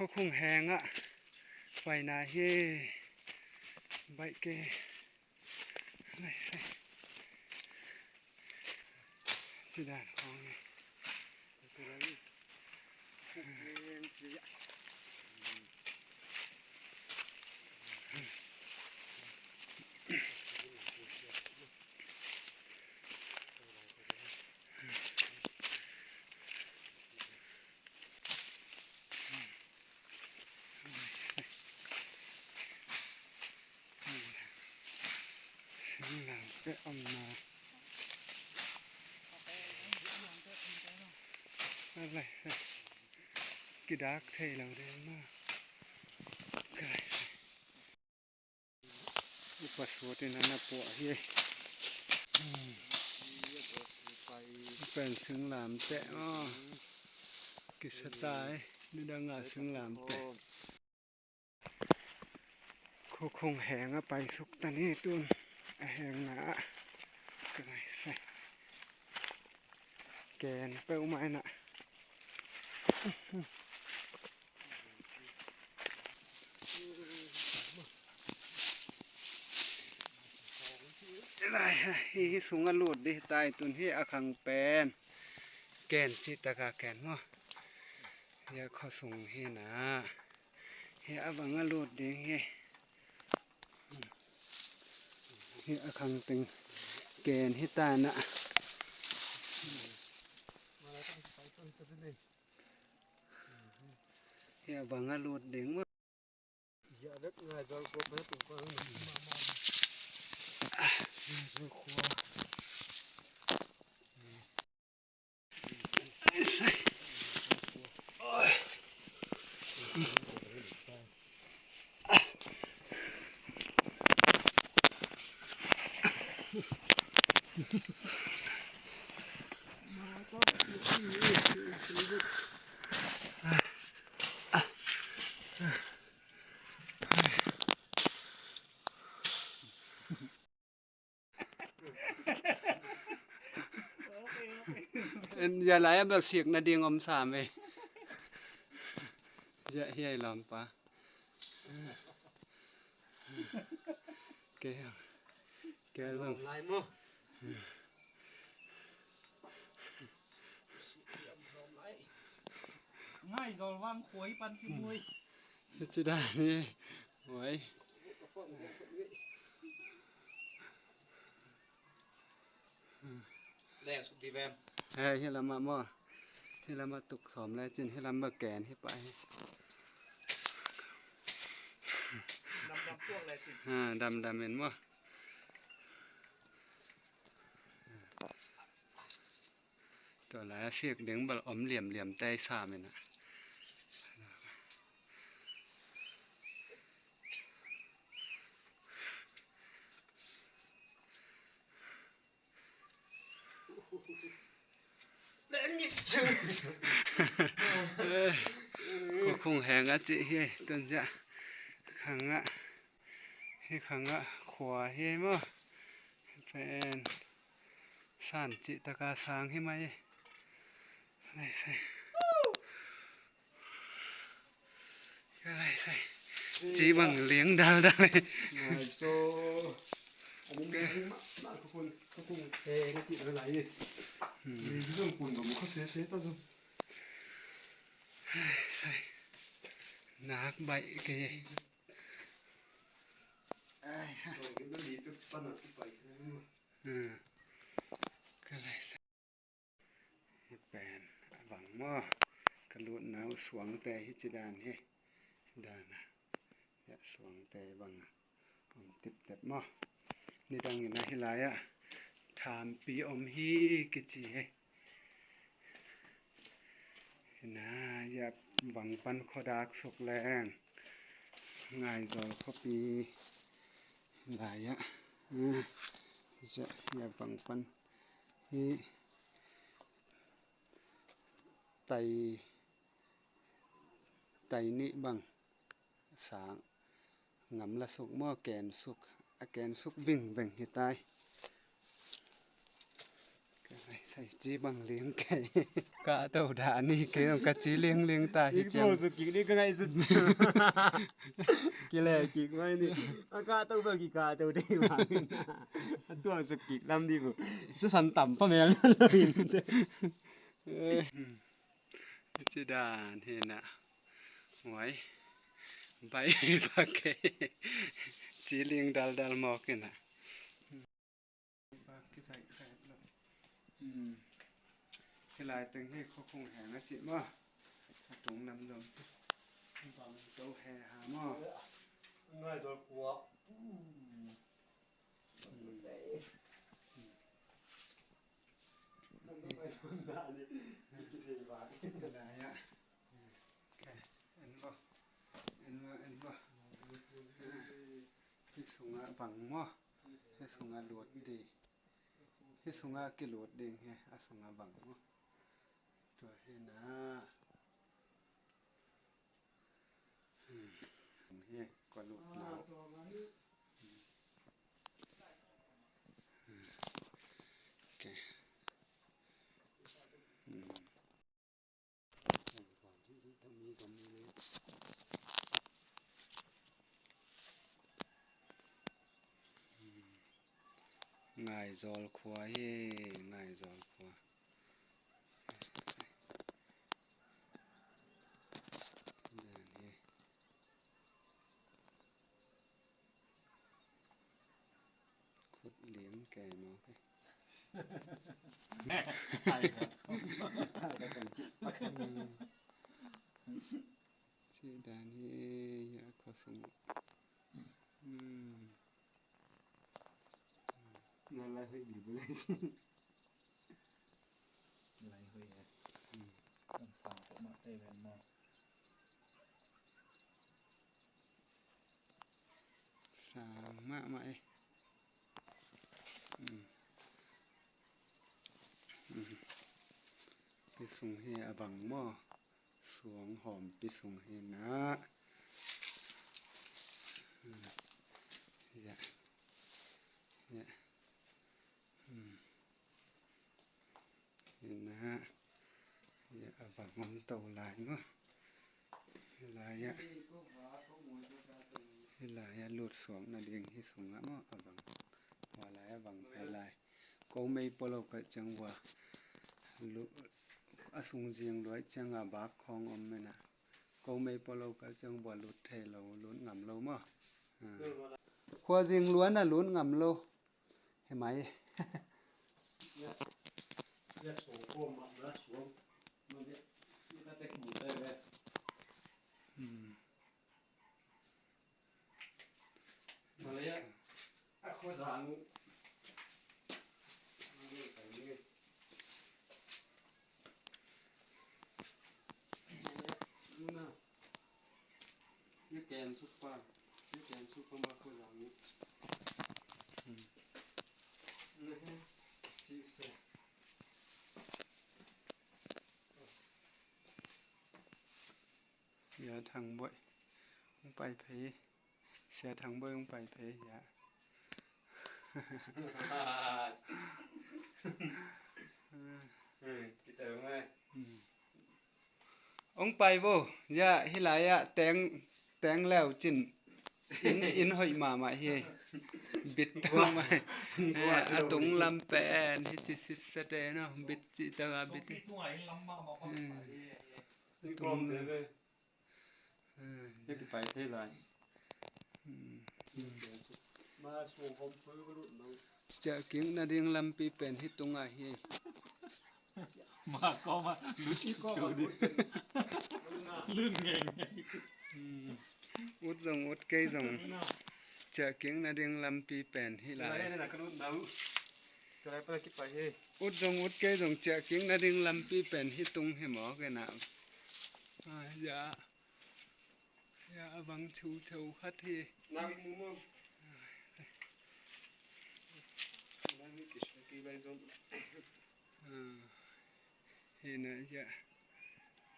เขาคงแหงอ่ะไฟนาเฮใบเกอะไรสิดานของนี่ไปเอามาอะไรกิดักเทเราเดินมาอุปสรรคนั้นนะปวดเฮ้ยเป็นถึงหลามแตะอ้อกิสตายนี่ดังงาถึงหลามแตะคงแหงไปสุกตานี้ตุนแหงหนาก็ได้ใส่แกนเป้าไม้น่ะอะไรฮะฮีสูงอลูดดิตายตุนที่อาคังแปนแกนจิตกาแกนมั้งอย่าเข้าสูงฮีนะเฮียบังอลูดดิเฮียอาคังตึงแกนฮิตานะเฮียบังอลูดดิมั้งอย่าเล็กง่ายจะกดไม่ถูกฟังอย่าไหลแบบเสียกนาดีงอมสามเว้ยอย่าเฮียลำปะแกเบิ่งลายมั้งง่ายก็วางขวยปันที่มวยสิได้นี่หวยแรงสุดดีแบมเฮ้ยเฮลามาบ่เฮลามาตุกสอมแล้วจินเฮลามาแกนให้ไปดำพวกอะไรสิดำเห็นบ่ตัวละเสียกเด้งบ่อมเหลี่ยมใต้สามนี่นะก็คงแหงอ่ะจิเฮ้ต้นจะขังอ่ะให้ขังอ่ะขวาเฮ้มั้งเป็นสั่นจิตกาสางให้ไหมอะไรใส่อะไรใส่จีบังเลี้ยงดาวได้โจอันนี้มาทุกคนเฮ้ก็จิตอะไรนี่เรื่องปุ่นกับมันเขาเสียต้นสุดใส่นักใบเกยก็เลยแปลนหวังว่ากระลุนหนาวสวงแต่ฮิจดานเฮดานะอย่าสวงแต่บังติดแต่หม้อนี่ดังอยู่นะฮิลายะถามปีอมฮีกิจิเฮนะอย่าหวังปันขอดากสุกแรงง่ายต่อข้อปีหลายะจะอย่าหวังปันฮีไตนี่บังสางงำละสุกหม้อแกนสุกแกนสุกวิ่งแบ่งให้ตายก็ได้ใส่ Thầy chỉ bằng liếng cái cả tàu đá ni cái cả chỉ liếng taอีกตัวสุดกี่นี่ก็ไงสุดกี่แลกี่ไว้นี่อากาต้องเบิ่งกี่กาตัวได้มาตัวสุดกี่ลำดีบ่สุสันต่ำพ่อแม่เลย chỉ đàn thì nè ngoài bay bạc cái chỉ liếng đal mò cái nè bạc cái sải khẹp rồi cái lại từng hay khó không hẹn nó chị mà trúng nằm lầm bằng tàu hè hả mà ngay rồi quá lại á anh vô cái súng á bằng mà cái súng á luột đi cái súng á cái luột đi nghe súng á bằng mà rồi thế nè nghe có luột nào okay ngài giol khóa he ngài giol khóa khút liếng kè nó chị đàn he ya có sungนั่นแหละให้ดีไปเลยไหลเฮ้ยต้องสาวมาเตเวนมาsama maiไปส่งให้อบังหม้อสวงหอมไปส่งให้นะอย่าเห็นนะฮะอย่าอบังมันโตหลายมั้งหลายอ่ะหลายหลุดสวงนั่นเองที่สวงอ่ะมั้งอบังว่าหลายอบังไปหลายก็ไม่ปลอกก็จังว่าลุอสุงเจียงด้วยจังอ่ะบักของอมแม่น่ะก็ไม่ปลอกก็จังว่าหลุดเทเราหลุดงำเรามั้งครัวเจียงล้วนน่ะหลุดงำเราเห็นไหมเนี่ยสวงโคมอ่ะนะสวงมันเนี่ยนี่ก็เต็กหมุนได้เลยมาเลยอ่ะโคตรหางนี่แกนซุปเปอร์นี่แกนซุปเปอร์มาคนหลังนี้นี่ฮะชิวเซ่อย่าทางบ่อยลงไปเพเสียทางบ่อยลงไปเพอย่าคิดเอาไงองไปบ่อย่าหิหลายอ่ะแตงแล้วจินอินหอยมาเฮบิดตองมาอะตุงลำแปนฮิติสิสะเตเนาะบิดจิตะบิดตุงเลยนี่ไปเท่าไหร่มาส่งผมฟื้นก็รู้มั้งจะกิงนาเรียงลำปีเป็นฮิตุงอ่ะเฮมาก็มาลุ้นก็ลื่นเก่งอุดส่งอุดเกยส่งจะเก่งนาเรียงลำปีเป็นฮิหลายนี่น่ะก็รู้น้ำก็ได้ไปคิดไปเฮ้อุดส่งอุดเกยส่งจะเก่งนาเรียงลำปีเป็นฮิตุงให้หมอกันน่ะอย่าบังชูคัดทีน้ำมุมน้ำมีกี่ชั่วกี่ใบส่งเห็นนะอย่า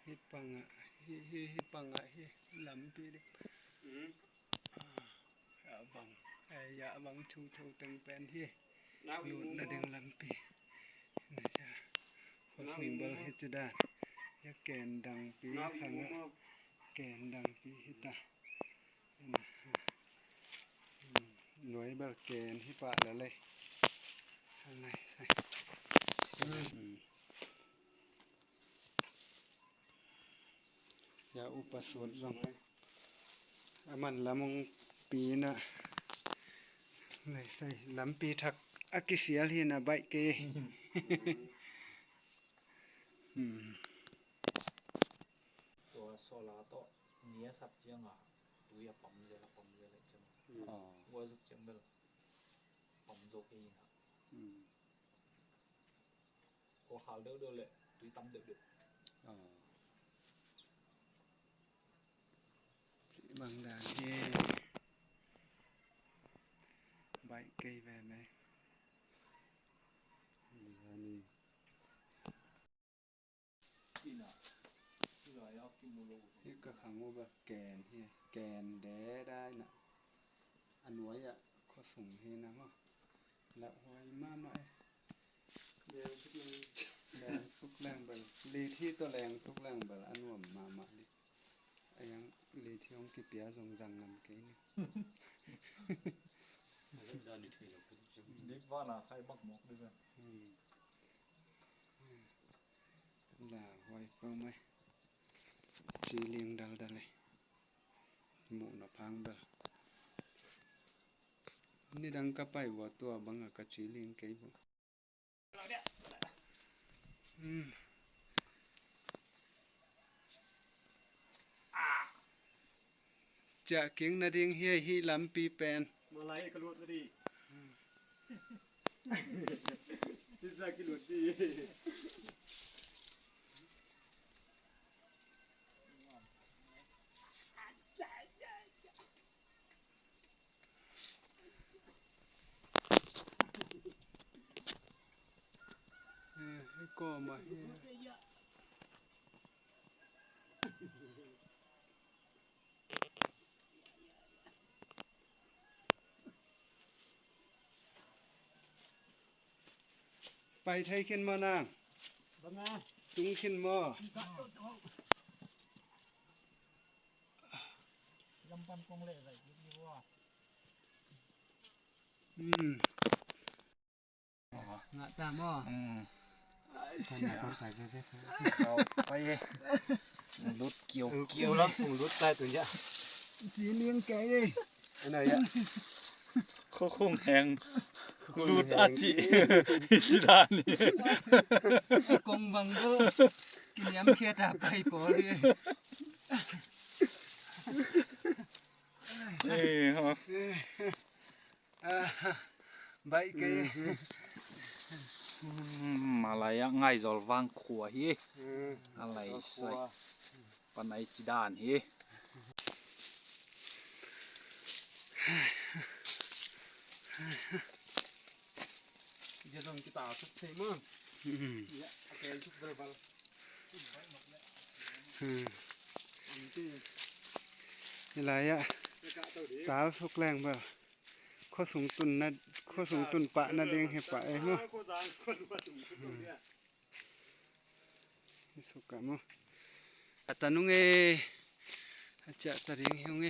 ฮิปังอ่ะฮิปังอ่ะฮิลำปีดิบังอย่าบังชูตึงเป็นที่หลุดนะดึงลำปีนะจ๊ะ sung bal hita ya ken dang pi khanga ken dang pi hita nuôi bal ken hi pa la le này ya upasot zong aman lamong pi na này sai lam pi thak akisial hi na bai keตัวโซลาร์โตเนี้ยสับเจียงอ่ะดูอย่าปั๊มเยอะเลยจังว่าสุดจังเบลปั๊มโจกีนะก็ขาวเดือดเลยดูตั้มเดือด bằng đàn he bãi cây về này cái cả hàng ngô bạc kèn he kèn đẻ đai nè ăn nuôi ạ có sủng he nè mà lạo hoài ma mãi đèn xúc leng bờ lì thi to leng xúc leng bờ ăn nuôi mà mãi đi anh lì thi ông kịp bia dùng răng làm cái này Biếtว่าlà khai bắc mọc đi rồi là hoài không ấy chỉ liêng đào đào này mụ nó phang bờนี่ดังก็ไปวัวตัวบังอะกะจีลิงเกยบุจะเก่งนาดิงเฮียฮีลำปีแปนมาไล่กระโดดดิดิสกิลุดดิให้ก่อมาเฮียไปไทยขึ้นมานางจุงขึ้นมาลำปันกงเล่อะไรคิดว่างะตามอ่ะขนาดต้องใส่ไปได้ครับเอาไปรถเกี่ยว แล้วผมรถใต้ตัวเนี้ย จีเลี้ยงแกเลยอันไหนอ่ะ เขาคงแหงรูดอาจิชิดานี่ กงบังก็กินยำเคียดไปปอเลยฮะใบเกยอะไรอะง่ายจอลวางขวฮีอะไรใส่ปันไอจิดานฮีจะลงกีตาร์ทุกเพลงมั้งเนี่ยโอเคทุกเรื่องไปอะไรอ่ะสาวสุกแรงเปล่าข้อสูงตุนนะข้อสูงตุนปะนะเด้งให้ปะไอ้มั้งสุกมั้งตานุ่งเอจะตาเด้งเฮงเอ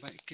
ใบเก